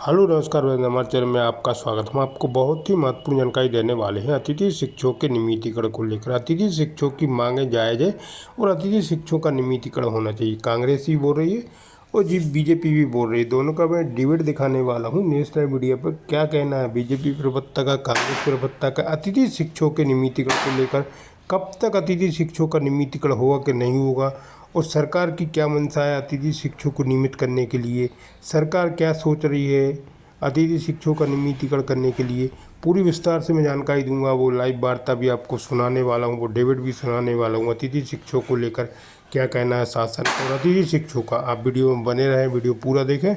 Hello नमस्कार वैसे हमारे चैनल में आपका स्वागत। हम आपको बहुत ही महत्वपूर्ण जानकारी देने वाले हैं अतिथि शिक्षकों के नियमितीकरण को लेकर। अतिथि शिक्षकों की मांगे जायज़ है और अतिथि शिक्षकों का नियमितीकरण होना चाहिए। कांग्रेस भी बोल रही है और जी बीजेपी भी बोल रही है। दोनों का मैं डिबेट दिखाने वाला हूँ नेशनल मीडिया पर। क्या कहना है बीजेपी प्रवक्ता का, कांग्रेस प्रवक्ता का अतिथि शिक्षकों के नियमितीकरण को लेकर? कब तक अतिथि शिक्षकों का नियमितीकरण होगा कि नहीं होगा, और सरकार की क्या मंशा है अतिथि शिक्षकों को नियमित करने के लिए? सरकार क्या सोच रही है अतिथि शिक्षकों का नियमितीकरण करने के लिए? पूरी विस्तार से मैं जानकारी दूंगा। वो लाइव वार्ता भी आपको सुनाने वाला हूँ, वो डिबेट भी सुनाने वाला हूँ अतिथि शिक्षकों को लेकर क्या कहना है शासन और अतिथि शिक्षकों का। आप वीडियो में बने रहें, वीडियो पूरा देखें।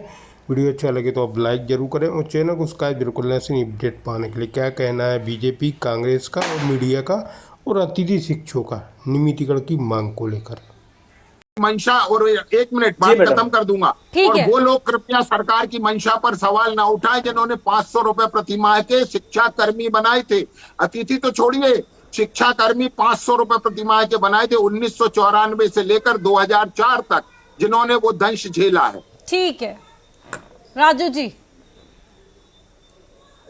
वीडियो अच्छा लगे तो आप लाइक जरूर करें और चैनल को सब्सक्राइब जरूर कर लें ऐसे अपडेट पाने के लिए। क्या कहना है बीजेपी, कांग्रेस का और मीडिया का और अतिथि शिक्षकों का नियमितीकरण की मांग को लेकर? मंशा और 1 मिनट जी बात मैडम, खत्म कर दूंगा। और वो लोग कृपया सरकार की मंशा पर सवाल ना उठाएं जिन्होंने 500 रुपए प्रतिमाह के शिक्षा कर्मी बनाए थे। अतिथि तो छोड़िए, शिक्षा कर्मी 500 रुपए प्रतिमाह के बनाए थे 1994 से लेकर 2004 तक, जिन्होंने वो दंश झेला है। ठीक है राजू जी।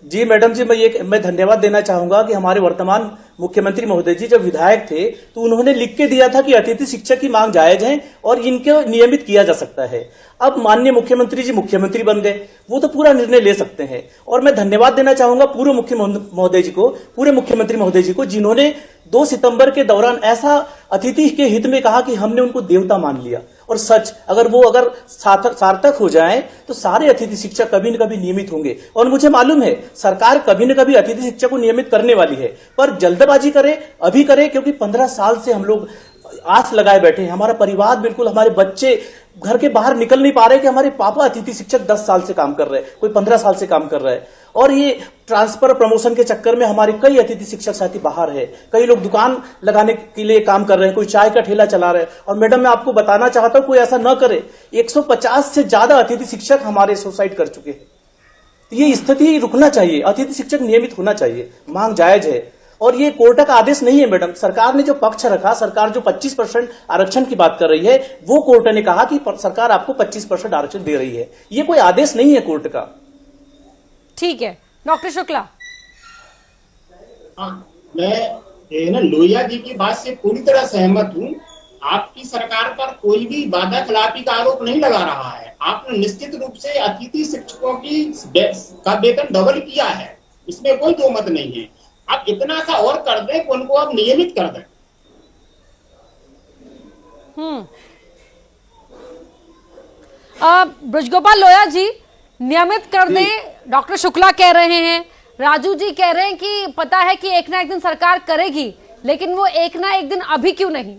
जी मैडम जी, मैं धन्यवाद देना चाहूंगा कि हमारे वर्तमान मुख्यमंत्री महोदय जी जब विधायक थे तो उन्होंने लिख के दिया था कि अतिथि शिक्षक की मांग जायज है और इनको नियमित किया जा सकता है। अब माननीय मुख्यमंत्री जी मुख्यमंत्री बन गए, वो तो पूरा निर्णय ले सकते हैं। और मैं धन्यवाद देना चाहूंगा पूर्व महोदय जी को, पूरे मुख्यमंत्री महोदय जी को, जिन्होंने 2 सितंबर के दौरान ऐसा अतिथि के हित में कहा कि हमने उनको देवता मान लिया। और सच अगर सार्थक हो जाए तो सारे अतिथि शिक्षक कभी न कभी नियमित होंगे। और मुझे मालूम है सरकार कभी न कभी अतिथि शिक्षक को नियमित करने वाली है, पर जल्दबाजी करे अभी करे, क्योंकि 15 साल से हम लोग आस लगाए बैठे हैं। हमारा परिवार, बिल्कुल हमारे बच्चे घर के बाहर निकल नहीं पा रहे कि हमारे पापा अतिथि शिक्षक 10 साल से काम कर रहे हैं, कोई 15 साल से काम कर रहा है। और ये ट्रांसफर प्रमोशन के चक्कर में हमारे कई अतिथि शिक्षक साथी बाहर है। कई लोग दुकान लगाने के लिए काम कर रहे हैं, कोई चाय का ठेला चला रहे हैं। और मैडम मैं आपको बताना चाहता हूं कोई ऐसा न करे। 150 से ज्यादा अतिथि शिक्षक हमारे सुसाइड कर चुके हैं। ये स्थिति रुकना चाहिए, अतिथि शिक्षक नियमित होना चाहिए, मांग जायज है। और ये कोर्ट का आदेश नहीं है मैडम। सरकार ने जो पक्ष रखा, सरकार जो 25% आरक्षण की बात कर रही है, वो कोर्ट ने कहा कि सरकार आपको 25% आरक्षण दे रही है। ये कोई आदेश नहीं है कोर्ट का। ठीक है डॉक्टर शुक्ला। मैं लोहिया जी की बात से पूरी तरह सहमत हूं। आपकी सरकार पर कोई भी वादा खिलाफी का आरोप नहीं लगा रहा है। आपने निश्चित रूप से अतिथि शिक्षकों का वेतन डबल किया है, इसमें कोई दो मत नहीं है। आप इतना सा और कर दें कि उनको आप नियमित कर दें। ब्रजगोपाल लोया जी, नियमित कर दें डॉक्टर शुक्ला कह रहे हैं, राजू जी कह रहे हैं कि पता है कि एक ना एक दिन सरकार करेगी, लेकिन वो एक ना एक दिन अभी क्यों नहीं?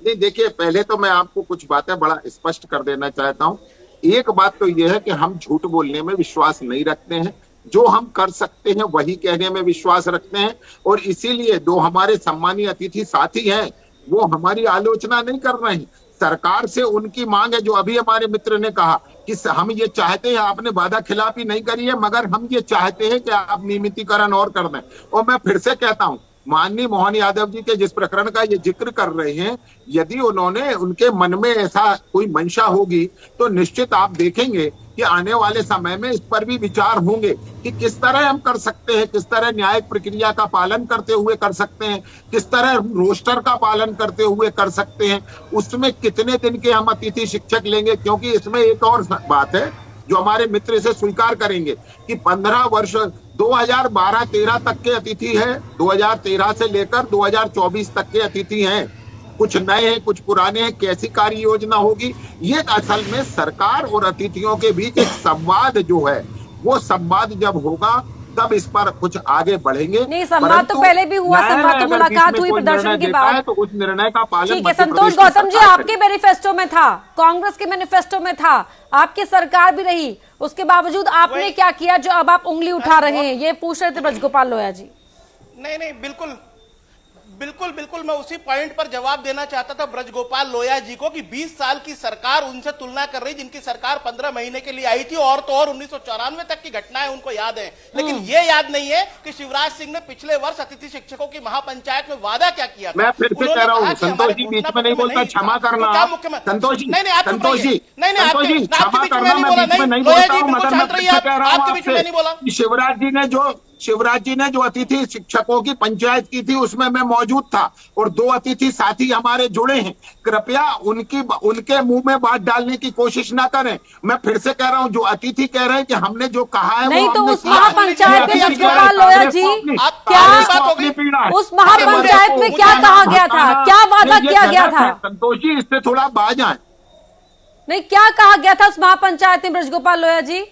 नहीं देखिए, पहले तो मैं आपको कुछ बातें बड़ा स्पष्ट कर देना चाहता हूं। एक बात तो यह है कि हम झूठ बोलने में विश्वास नहीं रखते हैं। जो हम कर सकते हैं वही कहने में विश्वास रखते हैं। और इसीलिए जो हमारे सम्मानीय अतिथि साथी हैं वो हमारी आलोचना नहीं कर रहे हैं। सरकार से उनकी मांग है, जो अभी हमारे मित्र ने कहा कि हम ये चाहते हैं, आपने वादा खिलाफी नहीं करी है, मगर हम ये चाहते हैं कि आप नियमितीकरण और कर दें। और मैं फिर से कहता हूं, माननीय मोहन यादव जी के जिस प्रकरण का ये जिक्र कर रहे हैं, यदि उन्होंने उनके मन में ऐसा कोई मंशा होगी तो निश्चित आप देखेंगे कि आने वाले समय में इस पर भी विचार होंगे कि किस तरह हम कर सकते हैं, किस तरह न्यायिक प्रक्रिया का पालन करते हुए कर सकते हैं, किस तरह रोस्टर का पालन करते हुए कर सकते हैं, उसमें कितने दिन के हम अतिथि शिक्षक लेंगे। क्योंकि इसमें एक और बात है जो हमारे मित्र इसे स्वीकार करेंगे कि 15 वर्ष 2012-13 तक के अतिथि हैं, 2013 से लेकर 2024 तक के अतिथि हैं। कुछ नए हैं, कुछ पुराने हैं। कैसी कार्य योजना होगी, ये असल में सरकार और अतिथियों के बीच एक संवाद जो है, वो संवाद जब होगा तब इस पर कुछ आगे बढ़ेंगे। नहीं, संवाद तो पहले भी हुआ, संवाद तो मुलाकात हुई प्रदर्शन के बाद, तो उस निर्णय का पालन। ठीक है। संतोष गौतम जी, आपके मैनिफेस्टो में था, कांग्रेस के मैनिफेस्टो में था, आपकी सरकार भी रही, उसके बावजूद आपने क्या किया जो अब आप उंगली उठा रहे हैं? ये पूछ रहे थे ब्रजगोपाल लोया जी। नहीं बिल्कुल बिल्कुल बिल्कुल, मैं उसी पॉइंट पर जवाब देना चाहता था ब्रजगोपाल लोया जी को कि 20 साल की सरकार उनसे तुलना कर रही, जिनकी सरकार 15 महीने के लिए आई थी, और तो और 1994 तक की घटनाएं उनको याद है, लेकिन ये याद नहीं है कि शिवराज सिंह ने पिछले वर्ष अतिथि शिक्षकों की महापंचायत में वादा क्या किया था। मैं फिर से कह रहा हूँ, संतोष जी बीच में नहीं बोलता, क्षमा करना। क्या मुख्यमंत्री संतोष जी, नहीं आप संतोष जी, नहीं संतोष जी, क्षमा करना, मैं बीच में नहीं बोलता हूँ, मगर मैं फिर से कह रहा हूँ आपसे, शिवराज जी ने जो अतिथि शिक्षकों की पंचायत की थी उसमें मैं मौजूद था, और 2 अतिथि साथी हमारे जुड़े हैं। कृपया उनके मुंह में बात डालने की कोशिश ना करें। मैं फिर से कह रहा हूं, जो अतिथि कह रहे हैं कि हमने जो कहा है नहीं, वो तो हमने उस किया है। महापंचायत में अतिथि ब्रजगोपाल कह रहे लोया हैं, जी, क्या उस महापंचायत में क्या कहा गया था, क्या वादा किया गया था? संतोष जी, इससे थोड़ा बाज आए। नहीं, क्या कहा गया था उस महापंचायत में ब्रजगोपाल लोया जी?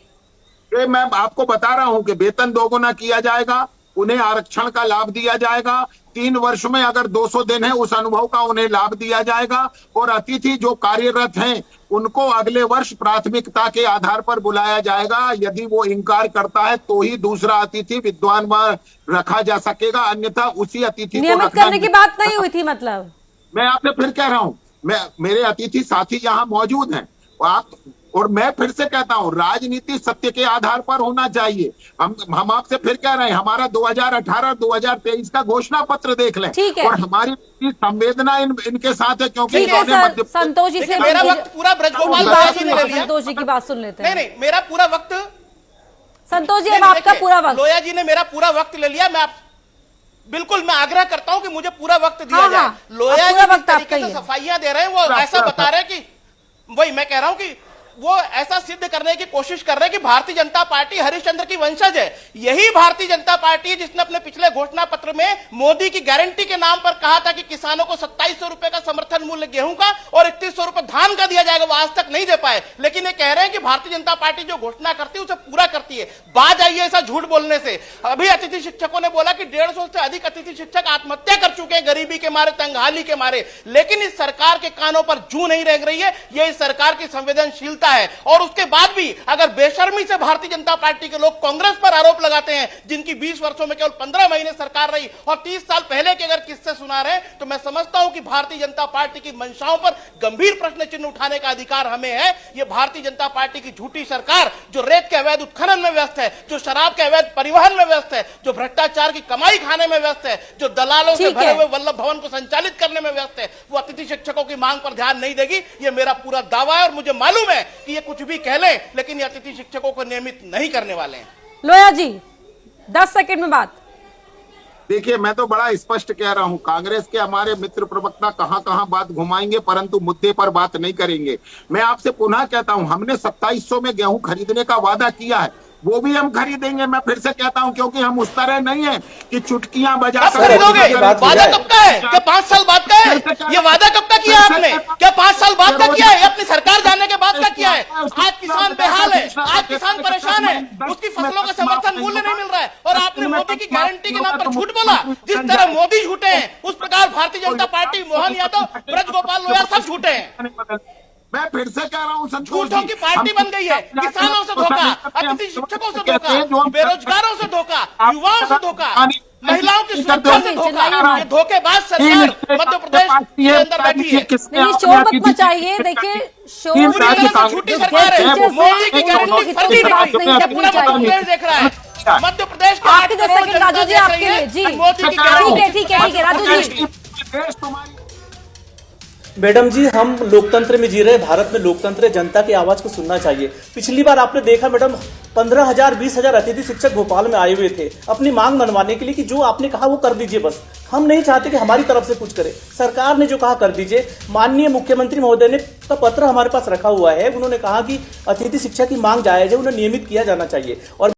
मैं आपको बता रहा हूं कि वेतन दोगुना किया जाएगा, उन्हें आरक्षण का लाभ दिया जाएगा, 3 वर्ष में अगर 200 दिन है उस अनुभव का उन्हें लाभ दिया जाएगा, और अतिथि जो कार्यरत हैं उनको अगले वर्ष प्राथमिकता के आधार पर बुलाया जाएगा। यदि वो इनकार करता है तो ही दूसरा अतिथि विद्वान रखा जा सकेगा, अन्यथा उसी अतिथि को नियमित करने की बात नहीं हुई थी। मतलब मैं आपसे फिर कह रहा हूं, मेरे अतिथि साथी यहाँ मौजूद हैं, और मैं फिर से कहता हूं, राजनीति सत्य के आधार पर होना चाहिए। हम आपसे फिर कह रहे हैं, हमारा 2018-2023 का घोषणा पत्र देख लें, और हमारी संवेदना इनके साथ है, क्योंकि संतोष जी से मेरा वक्त पूरा ब्रजगोपाल लोया जी ने ले लिया। संतोष जी की बात सुन लेते हैं। नहीं, मेरा पूरा वक्त, संतोष जी अब आपका पूरा वक्त। लोया जी ने मेरा पूरा वक्त ले लिया। मैं बिल्कुल मैं आग्रह करता हूं कि मुझे पूरा वक्त दिया जाए। लोया जी जिस तरीके से सफाइयां दे रहे हैं, वो ऐसा बता रहे हैं कि वही मैं कह रहा हूं कि वो ऐसा सिद्ध करने की कोशिश कर रहे हैं कि भारतीय जनता पार्टी हरिश्चंद्र की वंशज है। यही भारतीय जनता पार्टी है जिसने अपने पिछले घोषणा पत्र में मोदी की गारंटी के नाम पर कहा था कि किसानों को 2700 रुपए का समर्थन मूल्य गेहूं का और 3100 रुपए धान का दिया जाएगा। वो आज तक नहीं दे पाए, लेकिन ये कह रहे हैं कि भारतीय जनता पार्टी जो घोषणा करती है उसे पूरा करती है। बात आई है ऐसा झूठ बोलने से। अभी अतिथि शिक्षकों ने बोला कि 150 से अधिक अतिथि शिक्षक आत्महत्या कर चुके हैं गरीबी के मारे, तंगहाली के मारे, लेकिन इस सरकार के कानों पर जूं नहीं रेंग रही है। यह इस सरकार की संवेदनशीलता है। और उसके बाद भी अगर बेशर्मी से भारतीय जनता पार्टी के लोग कांग्रेस पर आरोप लगाते हैं, जिनकी 20 वर्षों में केवल 15 महीने सरकार रही, और 30 साल पहले के अगर किस्से सुना रहे हैं, तो मैं समझता हूं कि भारतीय जनता पार्टी की मंशाओं पर गंभीर प्रश्न चिन्ह उठाने का अधिकार हमें है। यह भारतीय जनता पार्टी की झूठी सरकार, जो रेत के अवैध उत्खनन में व्यस्त है, जो शराब के अवैध परिवहन में व्यस्त है, जो भ्रष्टाचार की कमाई खाने में व्यस्त है, जो दलालों से भरे हुए वल्लभ भवन को संचालित करने में व्यस्त है, वो अतिथि शिक्षकों की मांग पर ध्यान नहीं देगी। यह मेरा पूरा दावा है, और मुझे मालूम है कि ये कुछ भी कह लें, लेकिन ये अतिथि शिक्षकों को नियमित नहीं करने वाले हैं। लोया जी 10 सेकंड में बात। देखिए, मैं तो बड़ा स्पष्ट कह रहा हूं, कांग्रेस के हमारे मित्र प्रवक्ता कहां बात घुमाएंगे, परंतु मुद्दे पर बात नहीं करेंगे। मैं आपसे पुनः कहता हूं, हमने 2700 में गेहूं खरीदने का वादा किया है, वो भी हम खरीदेंगे। मैं फिर से कहता हूं, क्योंकि हम उस तरह नहीं है कि चुटकियां बजा कर खरीदोगे। वादा कब का है? क्या 5 साल बाद का है? ये वादा कब का किया आपने? क्या 5 साल बाद का किया है? अपनी सरकार जाने के बाद का किया है? आज किसान बेहाल है, आज किसान परेशान है, उसकी फसलों का समर्थन मूल्य नहीं मिल रहा है, और आपने मोदी की गारंटी के नाम पर झूठ बोला। जिस तरह मोदी झूठे हैं, उस प्रकार भारतीय जनता पार्टी, मोहन यादव, ब्रजगोपाल लोया सब झूठे हैं। मैं फिर से कह रहा हूं, झूठों की पार्टी बन गई है। किसानों से धोखा, अतिथि शिक्षकों से धोखा, बेरोजगारों से धोखा, युवाओं से धोखा, महिलाओं की सुरक्षा से धोखा। ये धोखेबाज सरकार मध्य प्रदेश के अंदर बैठी है। नहीं, शोर मत मचाइए। देखिए, शोर झूठी सरकार है। मोदी की गारंटी फर्जी निकली, पूरा मध्य प्रदेश देख रहा है। मध्य प्रदेश के 8 सेकंड राजू जी आपके लिए। जी ठीक है राजू जी। मैडम जी, हम लोकतंत्र में जी रहे, भारत में लोकतंत्र है, जनता की आवाज को सुनना चाहिए। पिछली बार आपने देखा मैडम, 15,000 20,000 अतिथि शिक्षक भोपाल में आए हुए थे अपनी मांग मनवाने के लिए कि जो आपने कहा वो कर दीजिए। बस हम नहीं चाहते कि हमारी तरफ से कुछ करे, सरकार ने जो कहा कर दीजिए। माननीय मुख्यमंत्री महोदय ने का पत्र हमारे पास रखा हुआ है, उन्होंने कहा कि अतिथि शिक्षा की मांग जायज है, उन्हें नियमित किया जाना चाहिए। और